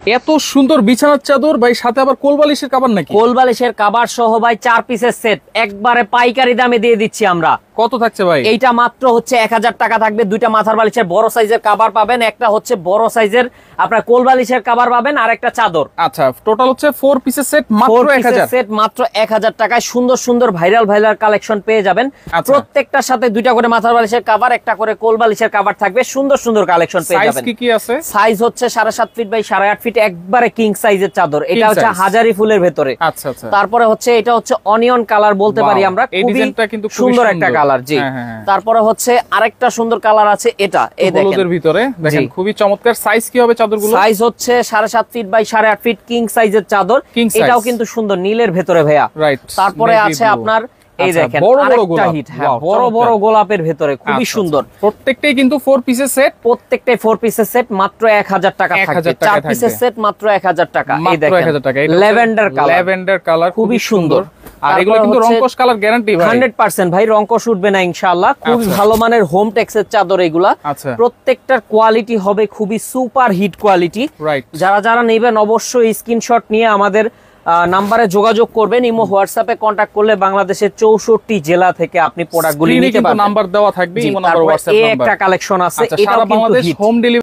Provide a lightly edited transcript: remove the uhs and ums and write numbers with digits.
এত সুন্দর বিছানার চাদর ভাই, সাথে আবার কোলবালিশের কভার নাকি? কোলবালিশের কভার সহ ভাই 4 পিসের সেট একবারে পাইকারি দামে দিয়ে দিচ্ছি আমরা। কত থাকছে ভাই? এইটা মাত্র হচ্ছে 1000 টাকা থাকবে। দুইটা মাথার বালিশের বড় সাইজের কভার পাবেন, একটা হচ্ছে বড় সাইজের আপনার কোলবালিশের কভার পাবেন, আর একটা চাদর। আচ্ছা, টোটাল হচ্ছে 4 পিসের সেট মাত্র 1000। সেট মাত্র 1000 টাকায় সুন্দর সুন্দর ভাইরাল কালেকশন পেয়ে যাবেন। প্রত্যেকটার সাথে দুইটা করে মাথার বালিশের কভার, একটা করে কোলবালিশের কভার থাকবে। সুন্দর সুন্দর কালেকশন পেয়ে যাবেন। সাইজ কি কি আছে? সাইজ হচ্ছে 7.5 ফিট বাই 8.5 ফিট, একবারে কিং সাইজের চাদর। এটা হচ্ছে হাজারি ফুলের ভেতরে। আচ্ছা আচ্ছা। তারপরে হচ্ছে এটা হচ্ছে অনিয়ন কালার বলতে পারি আমরা, খুবই সুন্দর একটা কালার। জি, তারপরে হচ্ছে আরেকটা সুন্দর কালার আছে, এটা এই দেখেন হলুদের ভিতরে, দেখেন খুবই চমৎকার। সাইজ কি হবে চাদরগুলো? সাইজ হচ্ছে 7.5 ফিট বাই 8.5 ফিট কিং সাইজের চাদর। এটাও কিন্তু সুন্দর নীলের ভেতরে ভাইয়া। রাইট। তারপরে আছে আপনার এই দেখেন আরেকটা হিট, হ্যাঁ বড় বড় গোলাপের ভেতরে, খুবই সুন্দর। প্রত্যেকটাই কিন্তু 4 পিসের সেট, প্রত্যেকটাই 4 পিসের সেট মাত্র 1000 টাকা থাকবে। 4 পিসের সেট মাত্র 1000 টাকা। এই দেখেন 1000 টাকা। ল্যাভেন্ডার কালার, খুবই সুন্দর। আর এগুলো কিন্তু রংকশ কালার গ্যারান্টি ভাই, 100% ভাই রংকশ উঠবে না ইনশাআল্লাহ। খুবই ভালো মানের হোম টেক্সের চাদর এগুলা। প্রত্যেকটার কোয়ালিটি হবে খুবই সুপার হিট কোয়ালিটি। যারা যারা নেবেন অবশ্যই স্ক্রিনশট নিয়ে আমাদের নাম্বারে যোগাযোগ করবেন। ইমো হোয়াটসঅ্যাপে কন্টাক্ট করলে বাংলাদেশের 64 জেলা থেকে আপনি প্রোডাক্টগুলি নিতে পারবেন। নাম্বার দেওয়া থাকবে, ইমো নাম্বার, হোয়াটসঅ্যাপ নাম্বার। একটা কালেকশন আছে, এটা বাংলাদেশ হোম ডেলিভারি